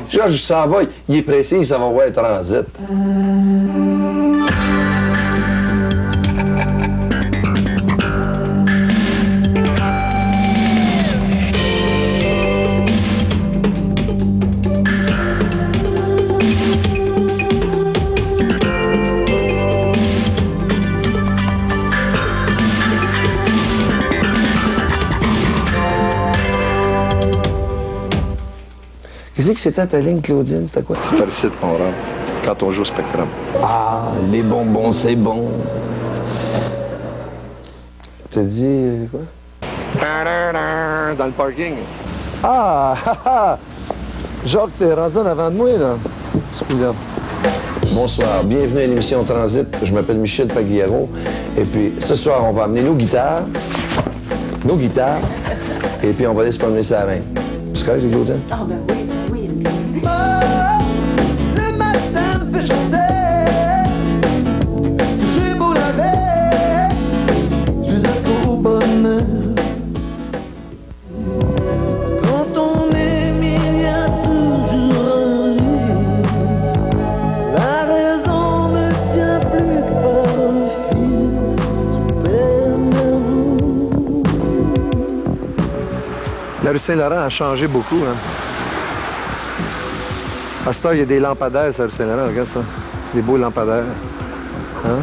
Georges s'en va, il est pressé, ça va voir transit. Qu'est-ce que c'était ta ligne, Claudine? C'était quoi? C'est par ici qu'on rentre, quand on joue au Spectrum. Ah, les bonbons, c'est bon. T'as dit quoi? Dans le parking. Ah, Jacques, t'es rendu en avant de moi, là. Regarde. Bonsoir, bienvenue à l'émission Transit. Je m'appelle Michel Pagliaro. Et puis, ce soir, on va amener nos guitares, et puis on va aller se promener ça à la main. C'est correct, c'est Claudine? Ah, ben oui. Le matin me fait chanter, j'ai beau laver, je suis à au bonheur. Quand on aime, il y a toujours un risque. La raison ne tient plus par un fil super nerveux. La rue Saint-Laurent a changé beaucoup, hein. À cette heure, il y a des lampadaires sur la rue Saint-Laurent, regarde ça. Des beaux lampadaires. Hein?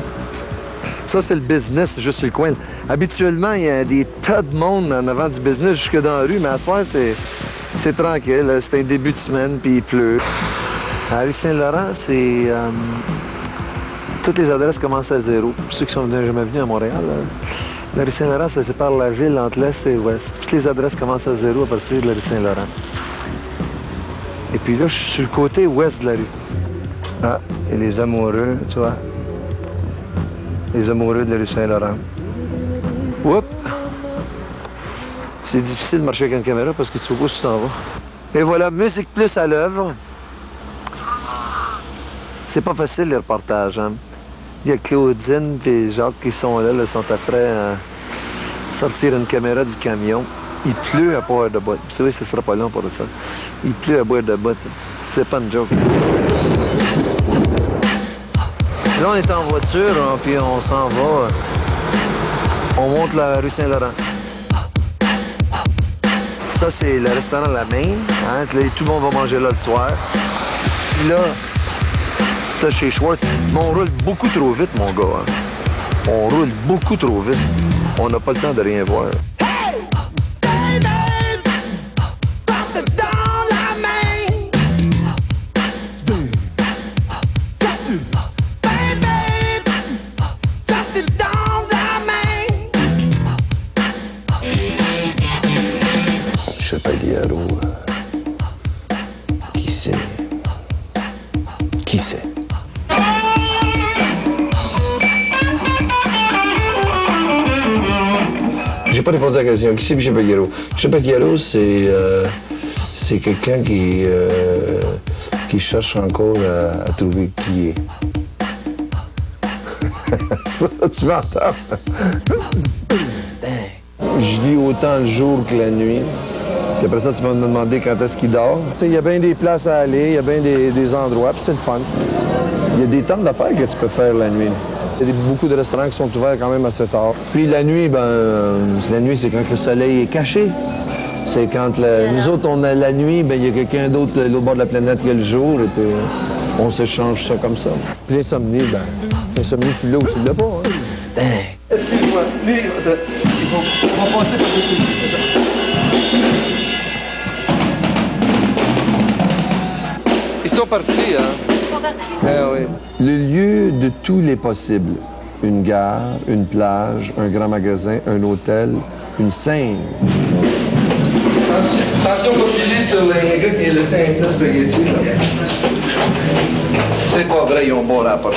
Ça, c'est le business, juste sur le coin. Habituellement, il y a des tas de monde en avant du business jusque dans la rue, mais à ce soir, c'est tranquille. C'est un début de semaine, puis il pleut. À la rue Saint-Laurent, c'est... toutes les adresses commencent à zéro. Pour ceux qui sont jamais venus à Montréal, la rue Saint-Laurent, ça sépare la ville entre l'Est et l'Ouest. Toutes les adresses commencent à zéro à partir de la rue Saint-Laurent. Et puis là, je suis sur le côté ouest de la rue. Ah, et les amoureux, tu vois. Les amoureux de la rue Saint-Laurent. Oups! C'est difficile de marcher avec une caméra parce que tu sais pas où tu t'en vas. Et voilà, Musique Plus à l'œuvre. C'est pas facile, les reportages, hein? Il y a Claudine et Jacques qui sont là, sont après à sortir une caméra du camion. Il pleut à boire de boîte. Vous savez, ce sera pas long pour ça. Il pleut à boire de boîte. C'est pas une joke. Là, on est en voiture, hein, puis on s'en va. On monte la rue Saint-Laurent. Ça, c'est le restaurant La Main. Hein, tout le monde va manger là le soir. Puis là, t'as chez Schwartz. Mais on roule beaucoup trop vite, mon gars. Hein. On roule beaucoup trop vite. On n'a pas le temps de rien voir. Michel Pagliaro, qui sait? Qui sait? J'ai pas répondu à la question. Qui c'est Michel Pagliaro? Michel Pagliaro, c'est quelqu'un qui cherche encore à trouver qui est. C'est pas ça que tu m'entends? Je lis autant le jour que la nuit. Puis après ça, tu vas me demander quand est-ce qu'il dort. Tu sais, il y a bien des places à aller, il y a bien des endroits, puis c'est le fun. Il y a des temps d'affaires que tu peux faire la nuit. Il y a beaucoup de restaurants qui sont ouverts quand même assez tard. Puis la nuit, c'est quand le soleil est caché. C'est quand nous autres, on a la nuit, il y a quelqu'un d'autre de l'autre bord de la planète qui a le jour, et puis on s'échange ça comme ça. Puis l'insomnie, l'insomnie, tu l'as ou tu l'as pas, hein? Excuse-moi, lui, on va passer par-dessus. Ils sont partis, hein? Ils sont partis. Eh oui. Le lieu de tous les possibles. Une gare, une plage, un grand magasin, un hôtel, une scène. Attention, continuez sur les gars qui ont laissé un plat de spaghetti. C'est pas vrai, ils ont bon rapport.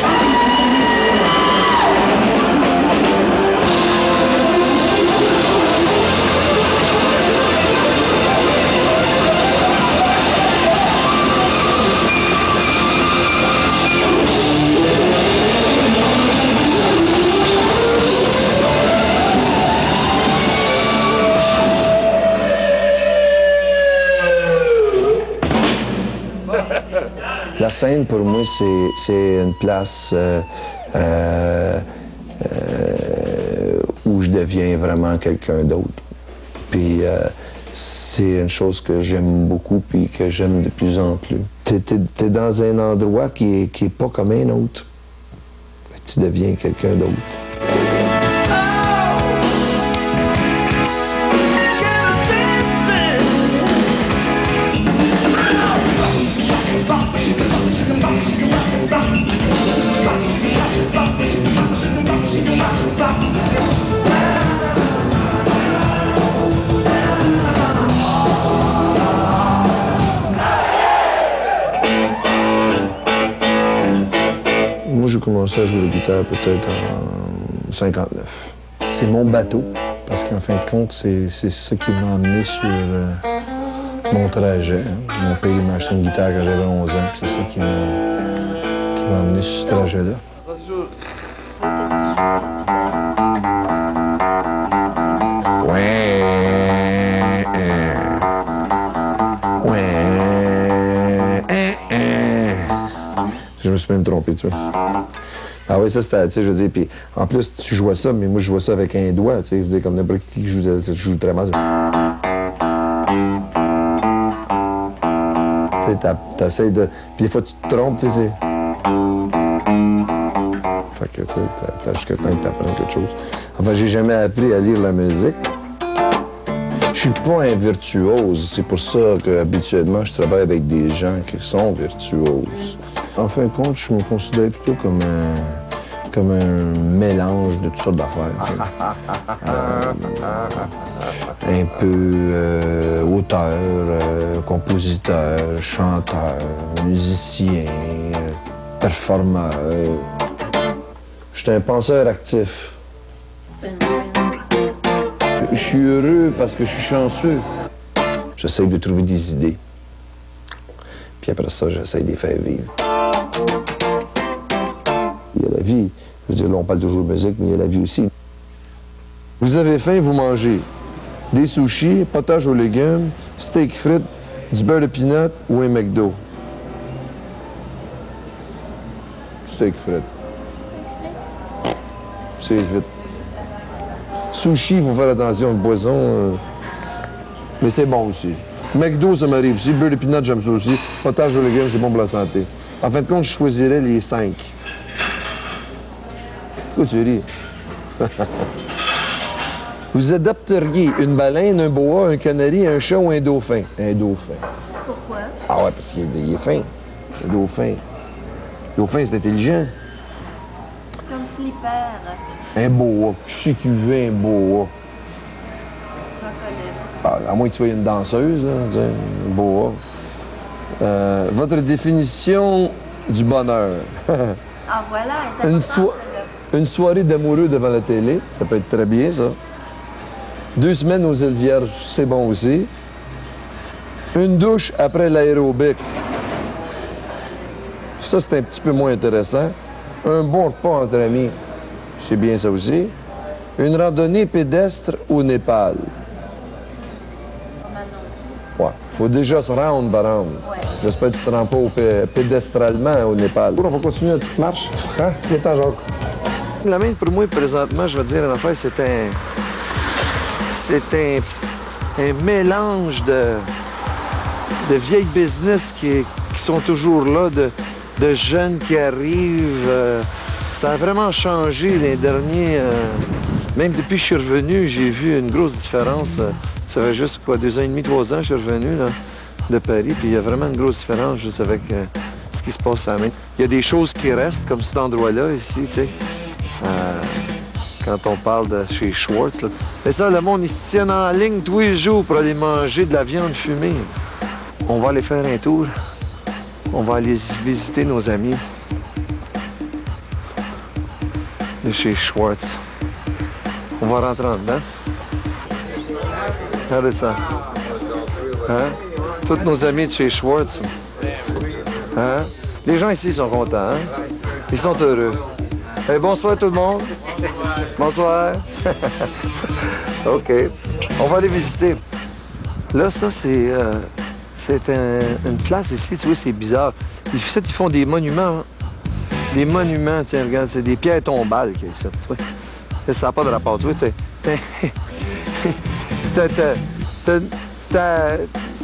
La scène, pour moi, c'est une place où je deviens vraiment quelqu'un d'autre. Puis c'est une chose que j'aime beaucoup puis que j'aime de plus en plus. T'es dans un endroit qui est pas comme un autre. Tu deviens quelqu'un d'autre. Moi, j'ai commencé à jouer la guitare peut-être en 59. C'est mon bateau, parce qu'en fin de compte, c'est ça qui m'a emmené sur mon trajet. Mon père m'a acheté une guitare quand j'avais 11 ans, puis c'est ça qui m'a emmené sur ce trajet-là. Je me suis même trompé, tu vois. Ah oui, ça c'était, tu sais, je veux dire, puis en plus, tu jouais ça, mais moi je jouais ça avec un doigt, tu sais, je veux dire, comme n'importe qui joue très mal. Tu sais, t'essayes de... Puis des fois, tu te trompes, tu sais, c'est... Fait que, tu sais, t'as jusqu'à temps que t'apprennes quelque chose. Enfin, j'ai jamais appris à lire la musique. Je suis pas un virtuose, c'est pour ça qu'habituellement, je travaille avec des gens qui sont virtuoses. En fin de compte, je me considère plutôt comme un mélange de toutes sortes d'affaires. Un peu auteur, compositeur, chanteur, musicien, performeur. Je suis un penseur actif. Je suis heureux parce que je suis chanceux. J'essaie de trouver des idées. Puis après ça, j'essaie de les faire vivre. Il y a la vie. Je veux dire, là, on parle toujours de musique, mais il y a la vie aussi. Vous avez faim, vous mangez des sushis, potage aux légumes, steak frites, du beurre de pinot ou un McDo. Steak frites. C'est vite. Sushi, il faut faire attention, le poisson, mais c'est bon aussi. McDo, ça m'arrive aussi. Beurre de pinot, j'aime ça aussi. Potage aux légumes, c'est bon pour la santé. En fin de compte, je choisirais les 5. Pourquoi tu ris? Vous adopteriez une baleine, un boa, un canari, un chat ou un dauphin? Un dauphin. Pourquoi? Ah ouais, parce qu'il est fin. Un dauphin. Le dauphin, c'est intelligent. Comme Flipper. Un boa. Qui c'est qui veut un boa? J'en connais. Ah, à moins que tu sois une danseuse, là, un boa. Votre définition du bonheur. Ah voilà, elle est Une soirée d'amoureux devant la télé, ça peut être très bien, ça. 2 semaines aux îles Vierges, c'est bon aussi. Une douche après l'aérobic. Ça, c'est un petit peu moins intéressant. Un bon repas entre amis, c'est bien ça aussi. Une randonnée pédestre au Népal. Ouais, faut déjà se rendre, par exemple. Ouais. J'espère que tu te rends pas pédestralement au Népal. On va continuer notre petite marche. Hein? Viens-t'en, Jacques. La main, pour moi, présentement, je vais te dire une affaire, c'est un mélange de vieilles business qui sont toujours là, de jeunes qui arrivent. Ça a vraiment changé les derniers... même depuis que je suis revenu, j'ai vu une grosse différence. Ça fait juste, 2 ans et demi, 3 ans que je suis revenu là, de Paris, puis il y a vraiment une grosse différence juste avec ce qui se passe à la main. Il y a des choses qui restent, comme cet endroit-là, ici, tu sais. Quand on parle de chez Schwartz. Là. Mais ça, le monde, ils se tiennent en ligne tous les jours pour aller manger de la viande fumée. On va aller faire un tour. On va aller visiter nos amis de chez Schwartz. On va rentrer en dedans. Regardez ça. Hein? Tous nos amis de chez Schwartz. Hein? Les gens ici sont contents. Hein? Ils sont heureux. Hey, bonsoir tout le monde. Bonsoir. OK. On va aller visiter. Là, ça, c'est C'est une place ici, tu vois, c'est bizarre. Ils font des monuments. Des monuments, tiens, regarde, c'est des pierres tombales qu'il y a ici, tu vois. Ça n'a pas de rapport, tu vois.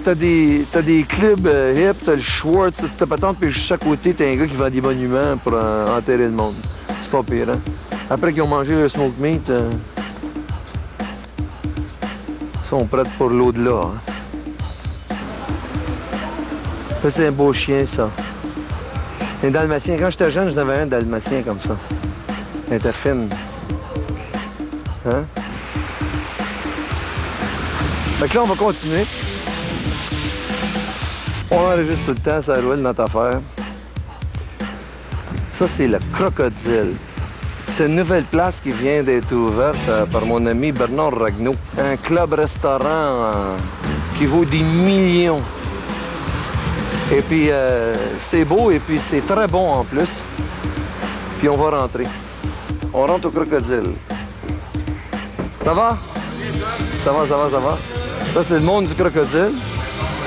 T'as des clubs hip, t'as le Schwartz, t'as patente, puis juste à côté, t'as un gars qui vend des monuments pour enterrer le monde. C'est pas pire, hein? Après qu'ils ont mangé le smoke meat, ils sont prêts pour l'au-delà, hein? Ça, c'est un beau chien, ça. Un dalmatien. Quand j'étais jeune, j'en avais un dalmatien comme ça. Elle était fine. Hein? Fait que là, on va continuer. On enregistre tout le temps, ça roule notre affaire. Ça, c'est le Crocodile. C'est une nouvelle place qui vient d'être ouverte par mon ami Bernard Ragnaud. Un club-restaurant qui vaut des millions. Et puis, c'est beau et puis c'est très bon en plus. Puis on va rentrer. On rentre au Crocodile. Ça va? Ça va, ça va, ça va. Ça, c'est le monde du Crocodile.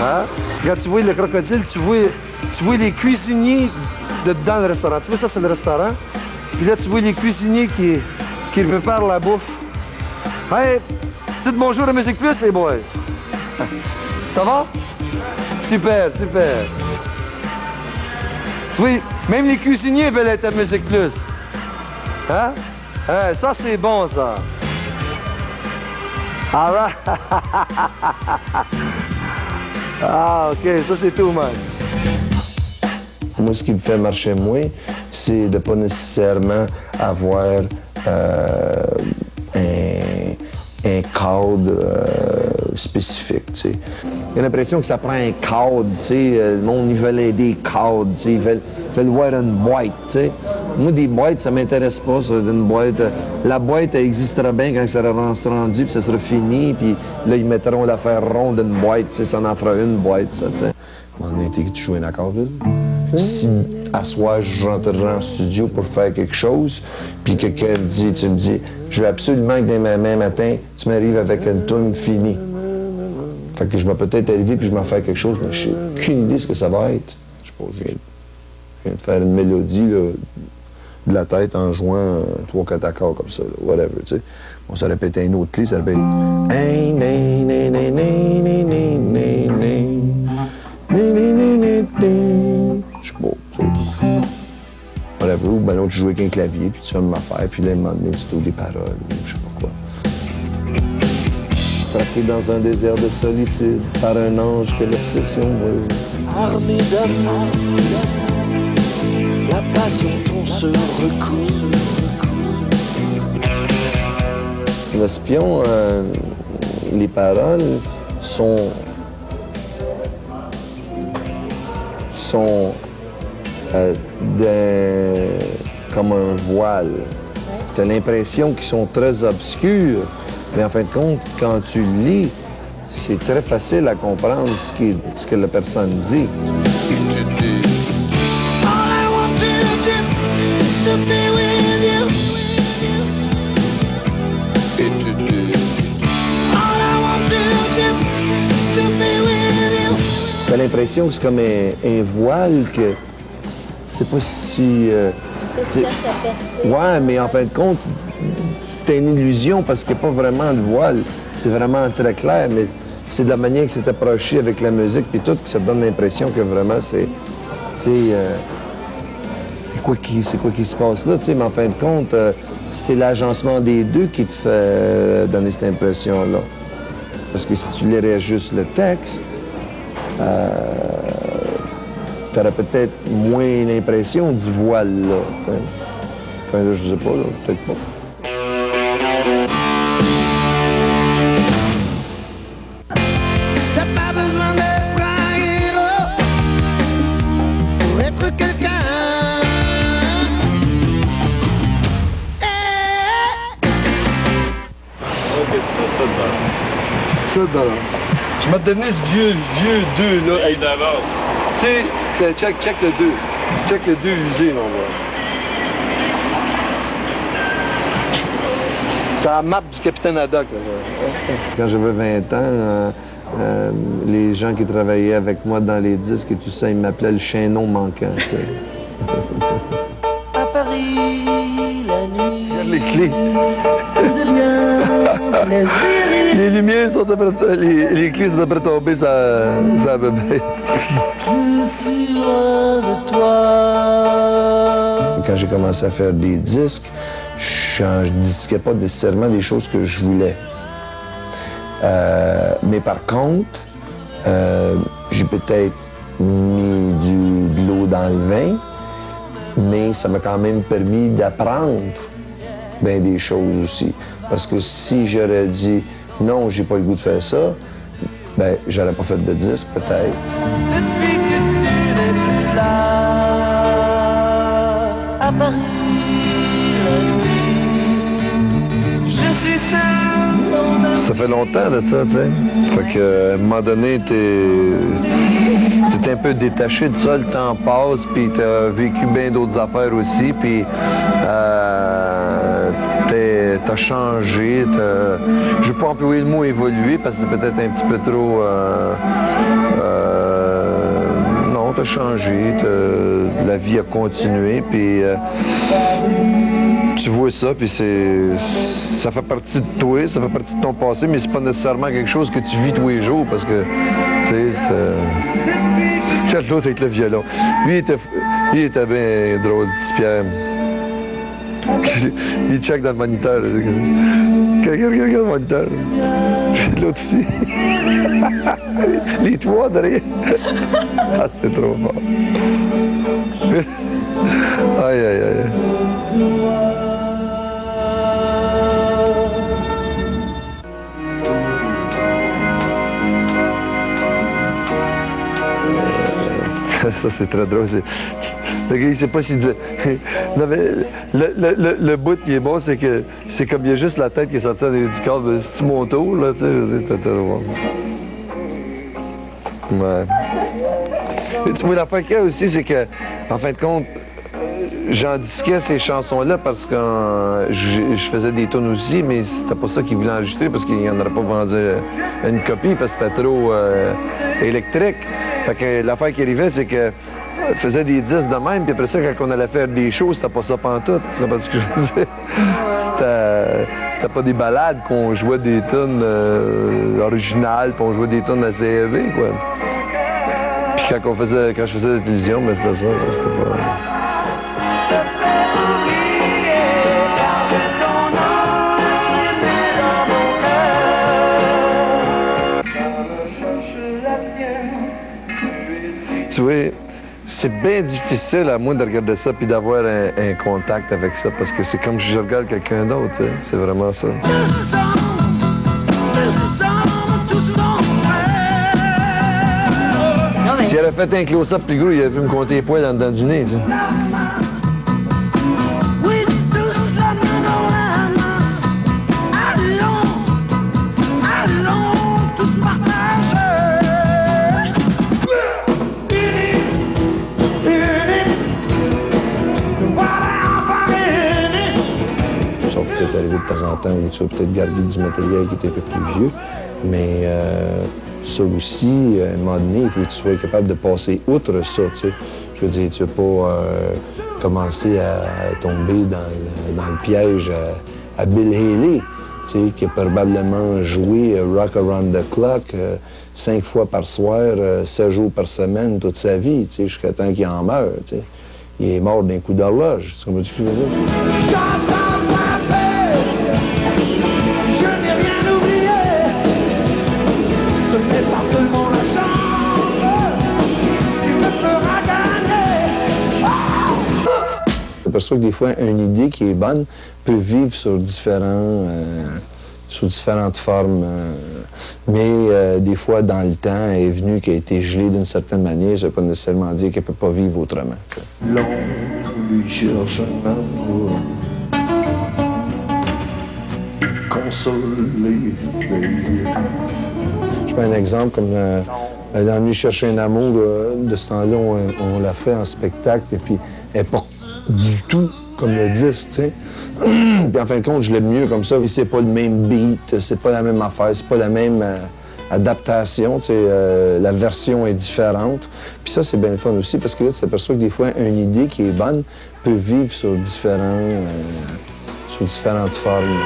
Hein? Quand tu vois le Crocodile, tu vois les cuisiniers dans le restaurant. Tu vois, ça, c'est le restaurant. Puis là, tu vois les cuisiniers qui préparent la bouffe. Hey, dites bonjour à Musique Plus, les boys. Ça va? Super, super. Tu vois, même les cuisiniers veulent être à Musique Plus. Hein? Hey, ça, c'est bon, ça. All right. Ah, OK, ça, c'est tout, man. Moi, ce qui me fait marcher moins, c'est de ne pas nécessairement avoir un cadre spécifique, tu sais. J'ai l'impression que ça prend un cadre, tu sais. Le monde, ils veulent des cadres, tu sais. Ils veulent voir une boîte, tu sais. Moi, des boîtes, ça m'intéresse pas, ça, d'une boîte. La boîte, elle existera bien quand ça sera rendu, puis ça sera fini, puis là, ils mettront l'affaire ronde d'une boîte, tu sais. Ça en fera une boîte, ça, tu sais. On a été que tu joues un accord, là. Si, à soir, je rentrerai en studio pour faire quelque chose, puis quelqu'un me dit, tu me dis, je veux absolument que demain matin, tu m'arrives avec une tune finie. Fait que je vais peut-être arriver puis je vais faire quelque chose, mais je n'ai aucune idée de ce que ça va être. Je sais pas, je viens de faire une mélodie là, de la tête en jouant 3-4 accords comme ça, là, whatever, tu sais. Bon, ça répète un autre clé, ça répète. Je sais pas, tu sais. Whatever, ou ben non, tu joues avec un clavier, puis tu fais une affaire, puis là, à un moment donné, tu trouves des paroles, ou je sais pas quoi. Frappé dans un désert de solitude, par un ange que l'obsession brûle. Armée d'amour, la passion dont se recoule. L'espion, les paroles sont comme un voile. Tu as l'impression qu'ils sont très obscurs, mais en fin de compte, quand tu lis, c'est très facile à comprendre ce que la personne dit. T'as l'impression que c'est comme un voile que c'est pas si... Tu cherches à percer. Ouais, mais en fin de compte, c'était une illusion parce qu'il n'y a pas vraiment de voile. C'est vraiment très clair, mais c'est de la manière que c'est approché avec la musique puis tout, que ça te donne l'impression que vraiment c'est... Tu sais, c'est quoi qui se passe là, tu sais, mais en fin de compte, c'est l'agencement des deux qui te fait donner cette impression-là. Parce que si tu lirais juste le texte, tu aurais peut-être moins l'impression du voile, là, tu sais. Enfin, là, je sais pas, là, peut-être pas. T'as pas besoin d'être un héros pour être quelqu'un. Ça, je m'ai donné ce vieux 2, là. Hey, d'avance. Tu sais, check le 2. Check le 2 usé, mon gars. C'est la map du capitaine Haddock, là. Quand j'avais 20 ans, Les gens qui travaillaient avec moi dans les disques et tout ça, ils m'appelaient le chaînon manquant. Tu sais. À Paris, la nuit. Regarde les clés. Les lumières sont après, les clés sont après tomber sur la bébête. Je suis loin de toi. Quand j'ai commencé à faire des disques, je ne disquais pas nécessairement des choses que je voulais. Mais par contre, j'ai peut-être mis de l'eau dans le vin, mais ça m'a quand même permis d'apprendre bien des choses aussi. Parce que si j'aurais dit non, j'ai pas le goût de faire ça, ben j'aurais pas fait de disque peut-être. Depuis que tu n'es plus là, à Paris, la nuit, je suis seul. Ça fait longtemps de ça, tu sais. Fait qu'à un moment donné, t'es un peu détaché de ça, le temps passe, puis t'as vécu bien d'autres affaires aussi, puis t'as changé, je vais pas employer le mot évoluer parce que c'est peut-être un petit peu trop... non, t'as changé, la vie a continué, puis tu vois ça, puis ça fait partie de toi, ça fait partie de ton passé, mais c'est pas nécessairement quelque chose que tu vis tous les jours parce que, tu sais, Regarde l'autre avec le violon. Lui, il était bien drôle, petit Pierre. Il check dans le moniteur. Regarde le moniteur. L'autre aussi. Les trois derrière. Ah, c'est trop fort. Aïe, aïe, aïe. Ça, c'est très drôle. Le gars, il sait pas s'il devait... Non, mais le bout qui est bon, c'est que c'est comme il y a juste la tête qui est sortie du corps. C'est mon tour, là, tu sais, c'était très drôle. Ouais. Et tu vois, l'affaire qu'il y a aussi, c'est que, en fin de compte, j'en disquais ces chansons-là parce que je faisais des tunes aussi, mais c'était pas ça qu'ils voulaient enregistrer parce qu'ils n'en auraient pas vendu une copie parce que c'était trop électrique. Fait que l'affaire qui arrivait, c'est que je faisais des disques de même, puis après ça, quand on allait faire des shows, c'était pas ça pantoute. Tu comprends ce que je veux dire? C'était pas des balades qu'on jouait des tunes originales, puis on jouait des tunes assez élevées, quoi. Puis quand je faisais la télévision, ben c'était ça, c'était pas... Tu vois, c'est bien difficile à moi de regarder ça puis d'avoir un contact avec ça parce que c'est comme si je regarde quelqu'un d'autre, tu sais. C'est vraiment ça. S'il avait fait un close-up plus gros, il aurait pu me compter les poils en dedans du nez, tu sais. Arrivé de temps en temps où tu vas peut-être garder du matériel qui est un peu plus vieux, mais ça aussi, à un moment donné, il faut que tu sois capable de passer outre ça, tu sais. Je veux dire, tu ne vas pas commencer à tomber dans le piège à Bill Haley, tu sais, qui a probablement joué Rock Around the Clock 5 fois par soir, 7 jours par semaine, toute sa vie, tu sais, jusqu'à temps qu'il en meure, tu sais. Il est mort d'un coup d'horloge, tu comprends ce que je veux dire? Je m'aperçois que des fois, une idée qui est bonne peut vivre sur différentes formes. Mais des fois, dans le temps, elle est venue qu'elle a été gelée d'une certaine manière. Ça ne veut pas nécessairement dire qu'elle ne peut pas vivre autrement. L'ombre lui cherche un amour consolé. Je prends un exemple comme dans Nuit chercher un amour. De ce temps-là, on l'a fait en spectacle. Et puis, elle n'est pas du tout comme le disque, tu sais. Puis en fin de compte, je l'aime mieux comme ça. C'est pas le même beat, c'est pas la même affaire, c'est pas la même adaptation, la version est différente. Puis ça, c'est bien le fun aussi, parce que là, tu t'aperçois que des fois, une idée qui est bonne peut vivre sur différentes formes.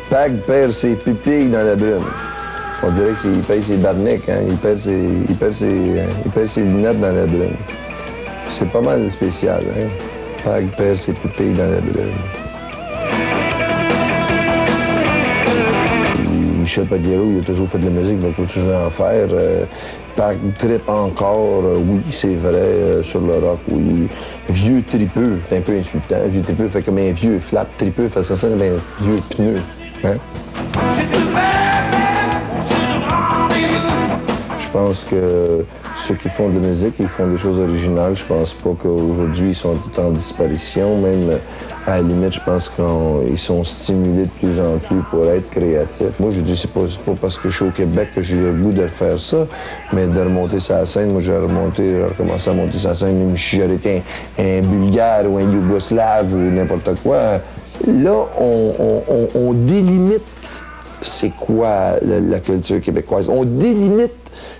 Pag perd ses pupilles dans la brume. On dirait qu'il perd ses barniques, hein? Il perd ses lunettes dans la brume. C'est pas mal spécial, hein? Pag perd ses pupilles dans la brume. Michel Pagliaro, il a toujours fait de la musique, il va toujours en faire. Pag trippe encore, oui, c'est vrai, sur le rock, oui. Vieux tripeux, c'est un peu insultant. Vieux tripeux fait comme un vieux flat, tripeux fait ça comme un vieux pneu. Hein? Je pense que ceux qui font de la musique, ils font des choses originales. Je pense pas qu'aujourd'hui, ils sont tout en disparition. Même à la limite, je pense qu'ils sont stimulés de plus en plus pour être créatifs. Moi, je dis, c'est pas parce que je suis au Québec que j'ai le goût de faire ça, mais de remonter sur la scène. Moi, j'ai recommencé à monter sur la scène, même si j'aurais été un Bulgare ou un Yougoslave ou n'importe quoi. Là, on délimite c'est quoi la culture québécoise. On délimite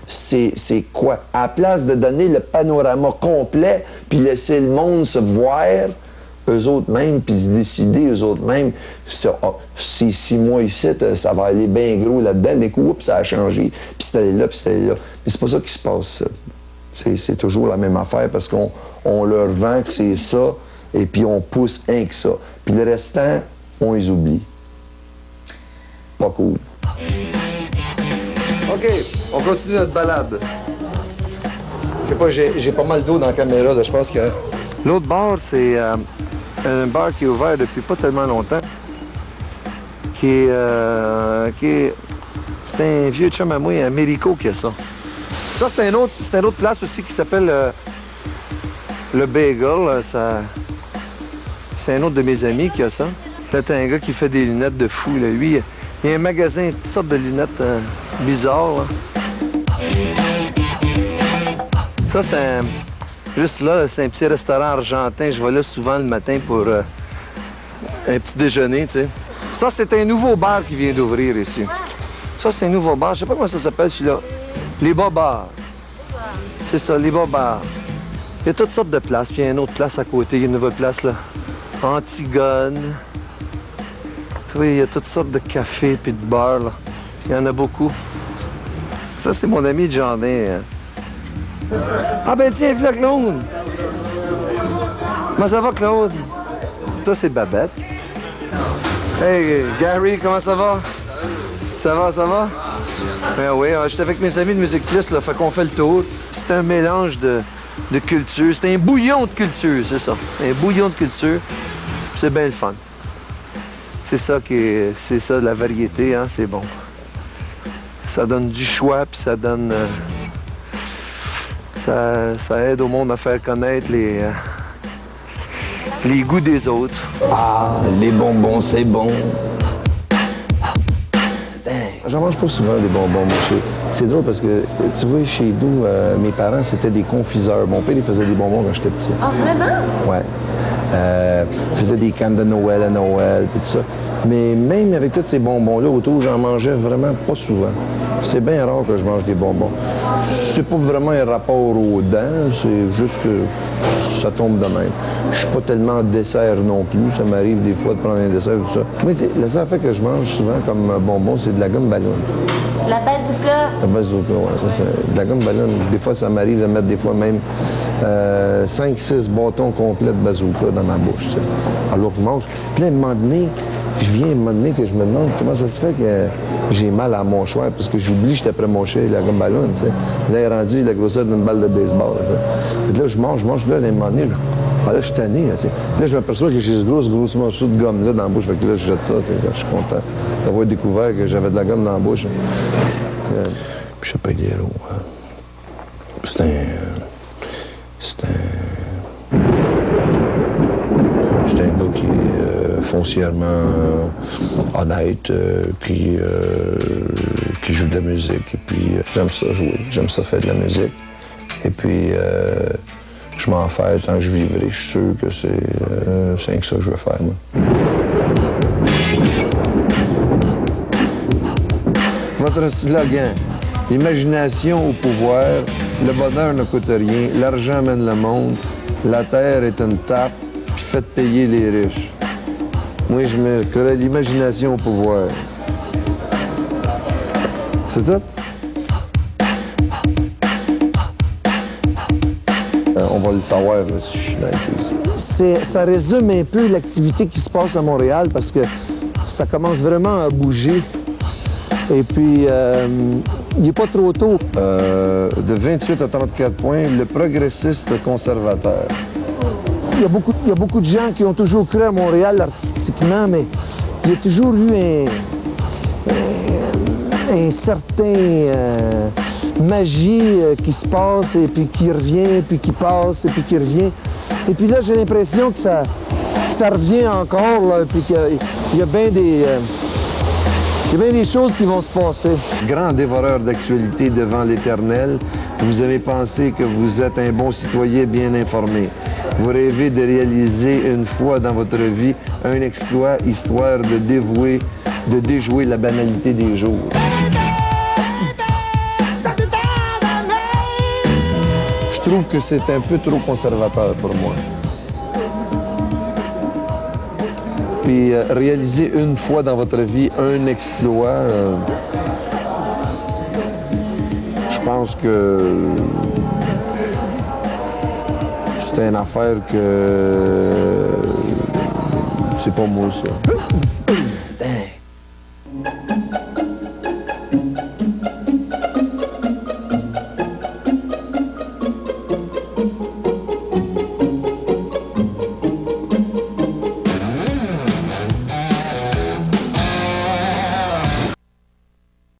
c'est quoi. À la place de donner le panorama complet puis laisser le monde se voir eux autres mêmes puis se décider eux autres mêmes. C'est 6 mois ici, ça va aller bien gros là-dedans. Des coups, oups, ça a changé. Puis c'est allé là, puis c'est allé là. Mais c'est pas ça qui se passe. C'est toujours la même affaire parce qu'on leur vend que c'est ça et puis on pousse un que ça. Puis le restant, on les oublie. Pas cool. OK, on continue notre balade. Je sais pas, j'ai pas mal d'eau dans la caméra, là, je pense que... L'autre bar, c'est un bar qui est ouvert depuis pas tellement longtemps. C'est un vieux chum à moi, un Mérico, qui a ça. Ça, c'est une autre place aussi qui s'appelle le Bagel. C'est un autre de mes amis qui a ça. Là, t'as un gars qui fait des lunettes de fou, là. Lui, il y a un magasin, toutes sortes de lunettes bizarres. Là. Ça, c'est juste là, c'est un petit restaurant argentin. Je vais là souvent le matin pour un petit déjeuner, tu sais. Ça, c'est un nouveau bar qui vient d'ouvrir ici. Ça, c'est un nouveau bar. Je sais pas comment ça s'appelle, celui-là. Les Bars. C'est ça, les Bars. Il y a toutes sortes de places. Puis il y a une autre place à côté. Il y a une nouvelle place, là. Antigone. Tu vois, il y a toutes sortes de cafés puis de bars, là. Il y en a beaucoup. Ça, c'est mon ami Jardin. Ah ben tiens, viens là, Claude! Comment ça va, Claude? Ça, c'est Babette. Hey, Gary, comment ça va? Ça va? Ben oui, j'étais avec mes amis de Musique Plus, là, fait qu'on fait le tour. C'est un mélange de culture. C'est un bouillon de culture, c'est ça. Un bouillon de culture. C'est bien le fun. C'est ça, la variété, hein, c'est bon. Ça donne du choix, puis ça donne... ça aide au monde à faire connaître les goûts des autres. Ah, les bonbons, c'est bon. J'en mange pas souvent des bonbons, moi. C'est drôle parce que, tu vois, chez nous, mes parents, c'était des confiseurs. Mon père, il faisait des bonbons quand j'étais petit. Ah, vraiment? Ouais. Il faisait des cannes de Noël à Noël, tout ça. Mais même avec tous ces bonbons-là autour, j'en mangeais vraiment pas souvent. C'est bien rare que je mange des bonbons. C'est pas vraiment un rapport aux dents, c'est juste que ça tombe de même. Je suis pas tellement dessert non plus. Ça m'arrive des fois de prendre un dessert ou tout ça. Mais la seule affaire que je mange souvent comme bonbon, c'est de la gomme ballon. La bazooka. La bazooka, oui. De la gomme ballon. Des fois, ça m'arrive de mettre des fois même 5-6 bâtons complets de bazooka dans ma bouche. T'sais. Alors je mange. Puis là, à un moment donné, je me demande comment ça se fait que j'ai mal à la mâchoire, parce que j'oublie, j'étais prêt à mâcher la gomme ballon, tu sais. Là, il est rendu la grosseur d'une balle de baseball, tu sais. Puis là, je mange, là, à un moment donné, là, je suis tanné, là, tu sais. Là, je m'aperçois que j'ai ce gros morceau de gomme-là dans la bouche, fait que là, je jette ça, tu sais. Je suis content d'avoir découvert que j'avais de la gomme dans la bouche. Je sais pas dire, c'est un gars qui est foncièrement honnête, qui joue de la musique. Et puis, j'aime ça jouer, j'aime ça faire de la musique. Et puis, je m'en fais tant que je vivrai. Je suis sûr que c'est que ça que je veux faire, moi. Notre slogan, imagination au pouvoir, le bonheur ne coûte rien, l'argent mène le monde, la terre est une tape, puis faites payer les riches. Moi, je mettrais l'imagination au pouvoir. C'est tout? On va le savoir là, si je suis dans le case. Ça résume un peu l'activité qui se passe à Montréal parce que ça commence vraiment à bouger. Et puis, il n'est pas trop tôt. De 28 à 34 points, le progressiste conservateur. Il y a beaucoup de gens qui ont toujours cru à Montréal artistiquement, mais il y a toujours eu un certain magie qui se passe et puis qui revient, puis qui passe et puis qui revient. Et puis là, j'ai l'impression que ça revient encore, là, puis qu'il y a bien des... Il y a bien des choses qui vont se passer. Grand dévoreur d'actualité devant l'Éternel, vous avez pensé que vous êtes un bon citoyen bien informé. Vous rêvez de réaliser une fois dans votre vie un exploit histoire de déjouer la banalité des jours. Je trouve que c'est un peu trop conservateur pour moi. Puis réaliser une fois dans votre vie un exploit, je pense que c'est une affaire que c'est pas moi, ça.